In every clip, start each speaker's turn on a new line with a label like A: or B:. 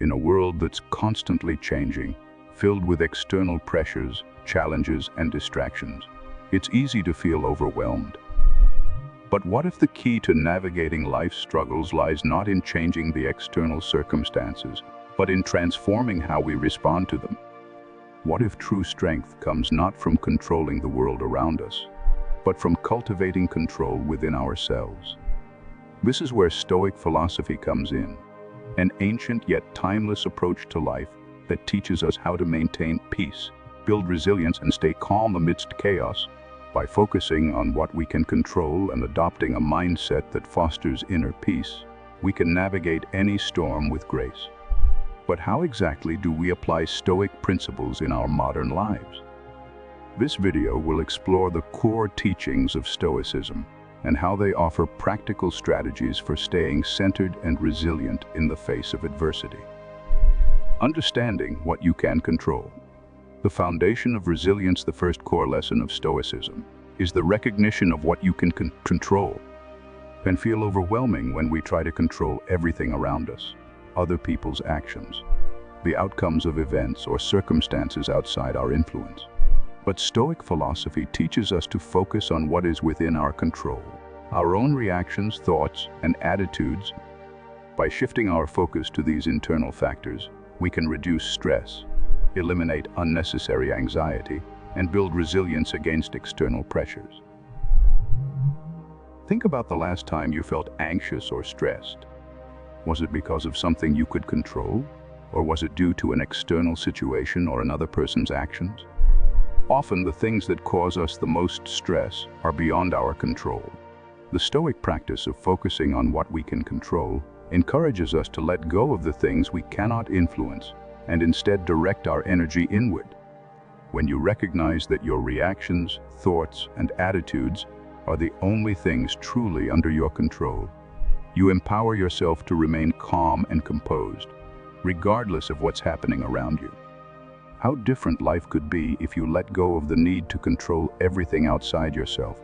A: In a world that's constantly changing, filled with external pressures, challenges, and distractions, it's easy to feel overwhelmed. But what if the key to navigating life's struggles lies not in changing the external circumstances, but in transforming how we respond to them? What if true strength comes not from controlling the world around us, but from cultivating control within ourselves? This is where Stoic philosophy comes in, an ancient yet timeless approach to life that teaches us how to maintain peace, build resilience, and stay calm amidst chaos. By focusing on what we can control and adopting a mindset that fosters inner peace, we can navigate any storm with grace. But how exactly do we apply Stoic principles in our modern lives? This video will explore the core teachings of Stoicism and how they offer practical strategies for staying centered and resilient in the face of adversity. Understanding what you can control. The foundation of resilience, the first core lesson of Stoicism, is the recognition of what you can control. It can feel overwhelming when we try to control everything around us, other people's actions, the outcomes of events or circumstances outside our influence. But Stoic philosophy teaches us to focus on what is within our control, our own reactions, thoughts, and attitudes. By shifting our focus to these internal factors, we can reduce stress, eliminate unnecessary anxiety, and build resilience against external pressures. Think about the last time you felt anxious or stressed. Was it because of something you could control, or was it due to an external situation or another person's actions? Often the things that cause us the most stress are beyond our control. The Stoic practice of focusing on what we can control encourages us to let go of the things we cannot influence and instead direct our energy inward. When you recognize that your reactions, thoughts, and attitudes are the only things truly under your control, you empower yourself to remain calm and composed, regardless of what's happening around you. How different life could be if you let go of the need to control everything outside yourself.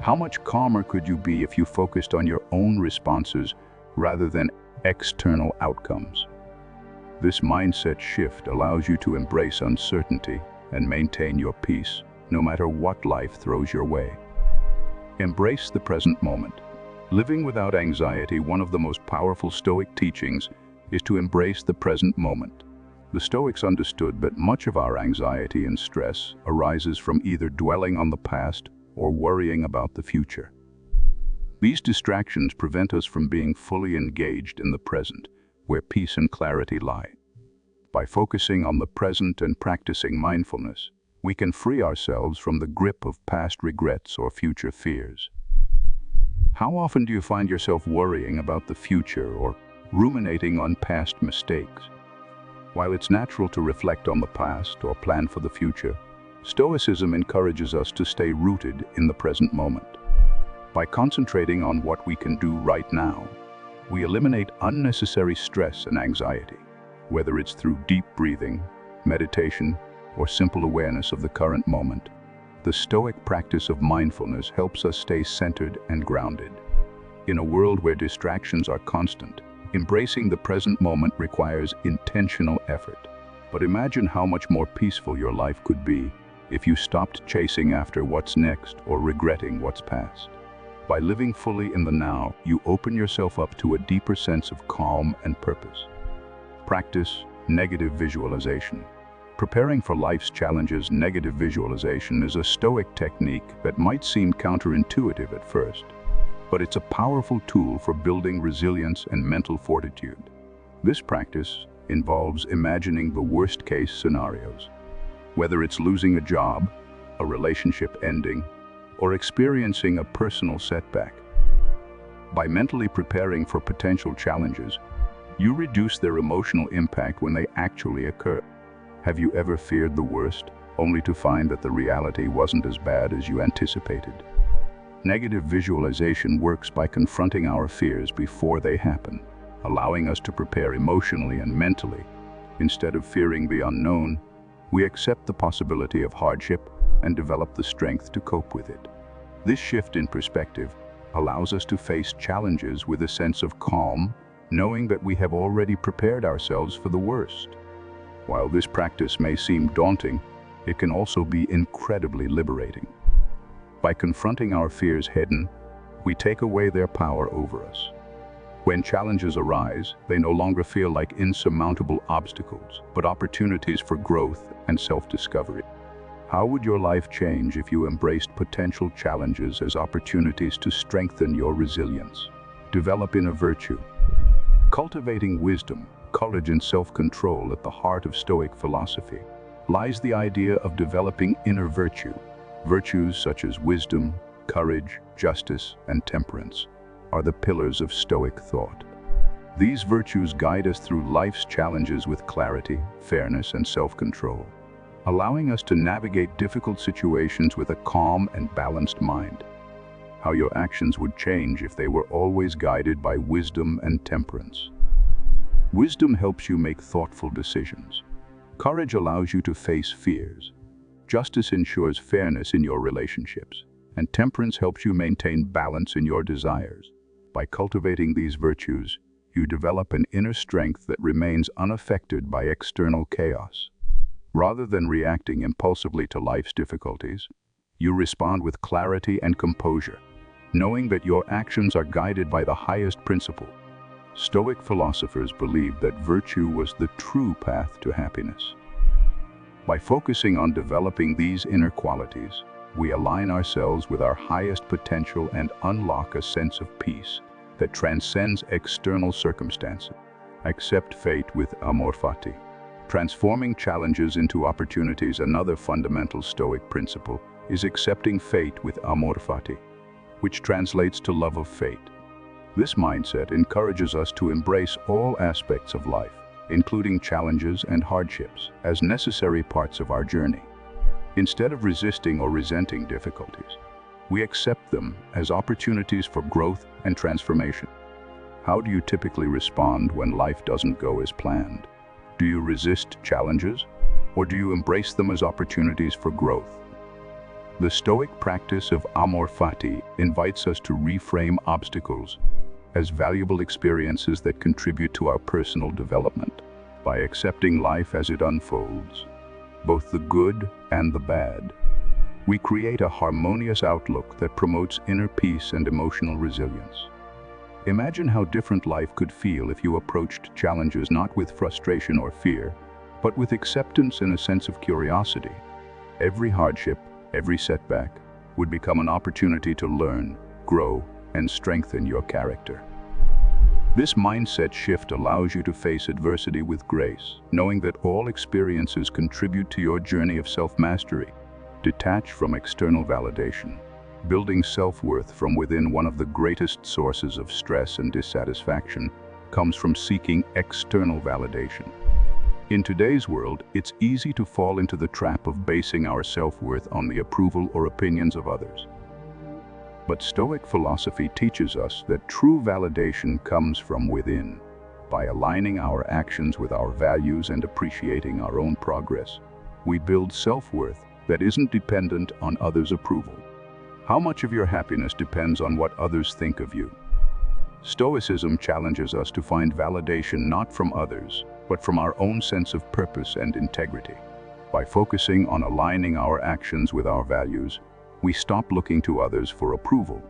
A: How much calmer could you be if you focused on your own responses rather than external outcomes? This mindset shift allows you to embrace uncertainty and maintain your peace, no matter what life throws your way. Embrace the present moment. Living without anxiety, one of the most powerful Stoic teachings, is to embrace the present moment. The Stoics understood that much of our anxiety and stress arises from either dwelling on the past or worrying about the future. These distractions prevent us from being fully engaged in the present, where peace and clarity lie. By focusing on the present and practicing mindfulness, we can free ourselves from the grip of past regrets or future fears. How often do you find yourself worrying about the future or ruminating on past mistakes? While it's natural to reflect on the past or plan for the future, Stoicism encourages us to stay rooted in the present moment. By concentrating on what we can do right now, we eliminate unnecessary stress and anxiety, whether it's through deep breathing, meditation, or simple awareness of the current moment. The Stoic practice of mindfulness helps us stay centered and grounded. In a world where distractions are constant, embracing the present moment requires intentional effort. But imagine how much more peaceful your life could be if you stopped chasing after what's next or regretting what's past. By living fully in the now, you open yourself up to a deeper sense of calm and purpose. Practice negative visualization. Preparing for life's challenges, negative visualization is a Stoic technique that might seem counterintuitive at first, but it's a powerful tool for building resilience and mental fortitude. This practice involves imagining the worst-case scenarios, whether it's losing a job, a relationship ending, or experiencing a personal setback. By mentally preparing for potential challenges, you reduce their emotional impact when they actually occur. Have you ever feared the worst, only to find that the reality wasn't as bad as you anticipated? Negative visualization works by confronting our fears before they happen, allowing us to prepare emotionally and mentally. Instead of fearing the unknown, we accept the possibility of hardship and develop the strength to cope with it. This shift in perspective allows us to face challenges with a sense of calm knowing that we have already prepared ourselves for the worst. While this practice may seem daunting, it can also be incredibly liberating. By confronting our fears head-on, we take away their power over us. When challenges arise, they no longer feel like insurmountable obstacles, but opportunities for growth and self-discovery. How would your life change if you embraced potential challenges as opportunities to strengthen your resilience? Develop inner virtue. Cultivating wisdom, courage, and self-control at the heart of Stoic philosophy lies the idea of developing inner virtue. Virtues such as wisdom, courage, justice, and temperance are the pillars of Stoic thought. These virtues guide us through life's challenges with clarity, fairness, and self-control, allowing us to navigate difficult situations with a calm and balanced mind. How your actions would change if they were always guided by wisdom and temperance. Wisdom helps you make thoughtful decisions. Courage allows you to face fears. Justice ensures fairness in your relationships, and temperance helps you maintain balance in your desires. By cultivating these virtues, you develop an inner strength that remains unaffected by external chaos. Rather than reacting impulsively to life's difficulties, you respond with clarity and composure, knowing that your actions are guided by the highest principle. Stoic philosophers believed that virtue was the true path to happiness. By focusing on developing these inner qualities, we align ourselves with our highest potential and unlock a sense of peace that transcends external circumstances. Accept fate with amor fati. Transforming challenges into opportunities. Another fundamental Stoic principle is accepting fate with amor fati, which translates to love of fate. This mindset encourages us to embrace all aspects of life, including challenges and hardships, as necessary parts of our journey. Instead of resisting or resenting difficulties, we accept them as opportunities for growth and transformation. How do you typically respond when life doesn't go as planned? Do you resist challenges, or do you embrace them as opportunities for growth? The Stoic practice of amor fati invites us to reframe obstacles as valuable experiences that contribute to our personal development. By accepting life as it unfolds, both the good and the bad, we create a harmonious outlook that promotes inner peace and emotional resilience. Imagine how different life could feel if you approached challenges not with frustration or fear, but with acceptance and a sense of curiosity. Every hardship, every setback, would become an opportunity to learn, grow, and strengthen your character. This mindset shift allows you to face adversity with grace, knowing that all experiences contribute to your journey of self-mastery. Detach from external validation. Building self-worth from within. One of the greatest sources of stress and dissatisfaction comes from seeking external validation. In today's world, it's easy to fall into the trap of basing our self-worth on the approval or opinions of others. But Stoic philosophy teaches us that true validation comes from within. By aligning our actions with our values and appreciating our own progress, we build self-worth that isn't dependent on others' approval. How much of your happiness depends on what others think of you? Stoicism challenges us to find validation not from others, but from our own sense of purpose and integrity. By focusing on aligning our actions with our values, we stop looking to others for approval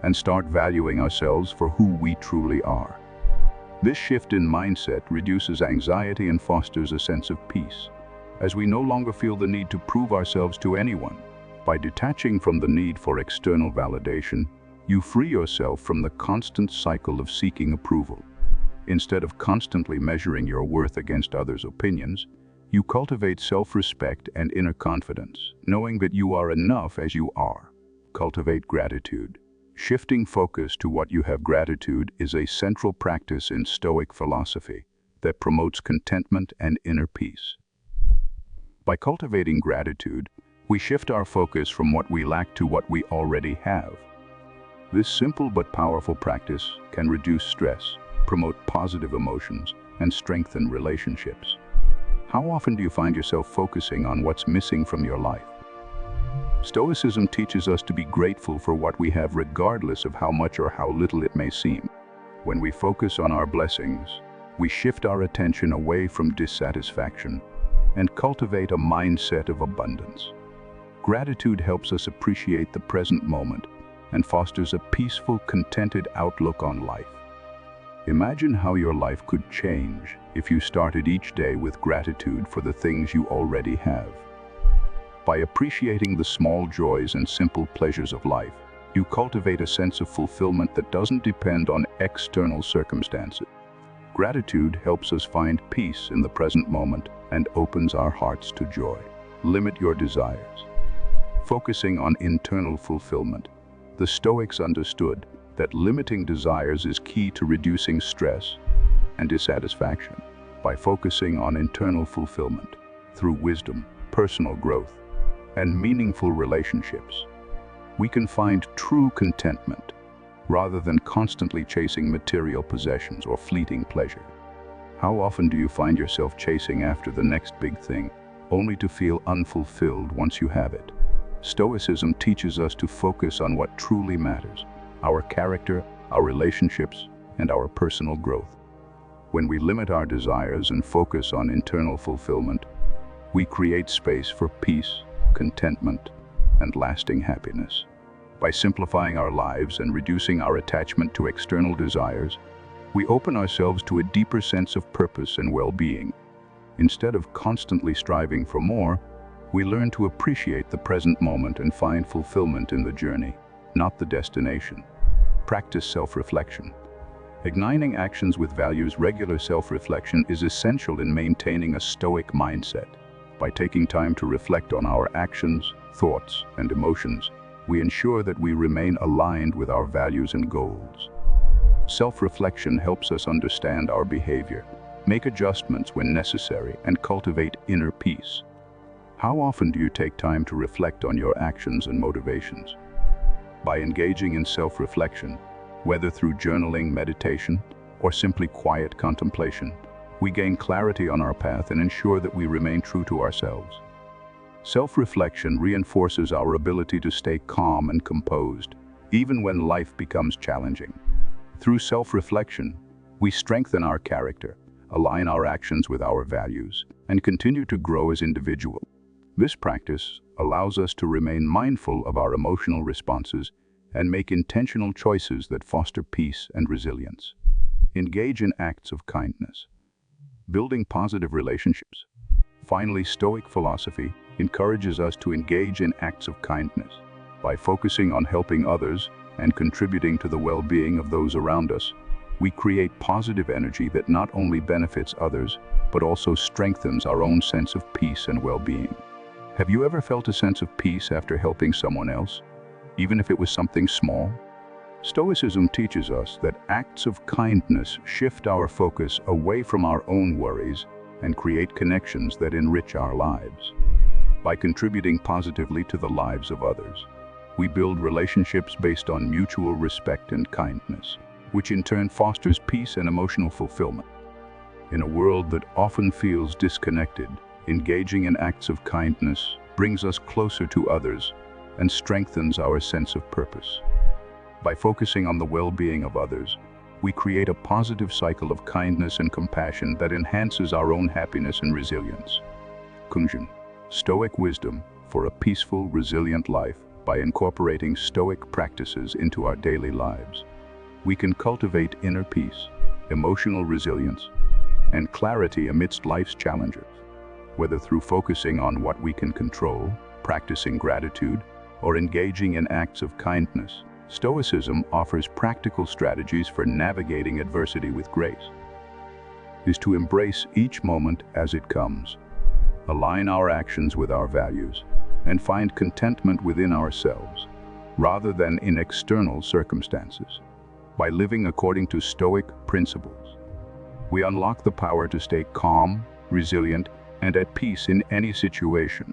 A: and start valuing ourselves for who we truly are. This shift in mindset reduces anxiety and fosters a sense of peace, as we no longer feel the need to prove ourselves to anyone. By detaching from the need for external validation, you free yourself from the constant cycle of seeking approval. Instead of constantly measuring your worth against others' opinions, you cultivate self-respect and inner confidence, knowing that you are enough as you are. Cultivate gratitude. Shifting focus to what you have. Gratitude is a central practice in Stoic philosophy that promotes contentment and inner peace. By cultivating gratitude, we shift our focus from what we lack to what we already have. This simple but powerful practice can reduce stress, promote positive emotions, and strengthen relationships. How often do you find yourself focusing on what's missing from your life? Stoicism teaches us to be grateful for what we have regardless of how much or how little it may seem. When we focus on our blessings, we shift our attention away from dissatisfaction and cultivate a mindset of abundance. Gratitude helps us appreciate the present moment and fosters a peaceful, contented outlook on life. Imagine how your life could change if you started each day with gratitude for the things you already have. By appreciating the small joys and simple pleasures of life, you cultivate a sense of fulfillment that doesn't depend on external circumstances. Gratitude helps us find peace in the present moment and opens our hearts to joy. Limit your desires. Focusing on internal fulfillment, the Stoics understood that limiting desires is key to reducing stress and dissatisfaction. By focusing on internal fulfillment through wisdom, personal growth, and meaningful relationships, we can find true contentment rather than constantly chasing material possessions or fleeting pleasure. How often do you find yourself chasing after the next big thing, only to feel unfulfilled once you have it? Stoicism teaches us to focus on what truly matters: our character, our relationships, and our personal growth. When we limit our desires and focus on internal fulfillment, we create space for peace, contentment, and lasting happiness. By simplifying our lives and reducing our attachment to external desires, we open ourselves to a deeper sense of purpose and well-being. Instead of constantly striving for more, we learn to appreciate the present moment and find fulfillment in the journey, not the destination. Practice self-reflection. Igniting actions with values. Regular self-reflection is essential in maintaining a Stoic mindset. By taking time to reflect on our actions, thoughts, and emotions, we ensure that we remain aligned with our values and goals. Self-reflection helps us understand our behavior, make adjustments when necessary, and cultivate inner peace. How often do you take time to reflect on your actions and motivations? By engaging in self-reflection, whether through journaling, meditation, or simply quiet contemplation, we gain clarity on our path and ensure that we remain true to ourselves. Self-reflection reinforces our ability to stay calm and composed, even when life becomes challenging. Through self-reflection, we strengthen our character, align our actions with our values, and continue to grow as individuals. This practice allows us to remain mindful of our emotional responses and make intentional choices that foster peace and resilience. Engage in acts of kindness, building positive relationships. Finally, Stoic philosophy encourages us to engage in acts of kindness. By focusing on helping others and contributing to the well-being of those around us, we create positive energy that not only benefits others, but also strengthens our own sense of peace and well-being. Have you ever felt a sense of peace after helping someone else, even if it was something small? Stoicism teaches us that acts of kindness shift our focus away from our own worries and create connections that enrich our lives. By contributing positively to the lives of others, we build relationships based on mutual respect and kindness, which in turn fosters peace and emotional fulfillment. In a world that often feels disconnected, engaging in acts of kindness brings us closer to others and strengthens our sense of purpose. By focusing on the well-being of others, we create a positive cycle of kindness and compassion that enhances our own happiness and resilience. Conclusion: Stoic wisdom for a peaceful, resilient life. By incorporating Stoic practices into our daily lives, we can cultivate inner peace, emotional resilience, and clarity amidst life's challenges. Whether through focusing on what we can control, practicing gratitude, or engaging in acts of kindness, Stoicism offers practical strategies for navigating adversity with grace. Is to embrace each moment as it comes, align our actions with our values, and find contentment within ourselves, rather than in external circumstances. By living according to Stoic principles, we unlock the power to stay calm, resilient, and at peace in any situation.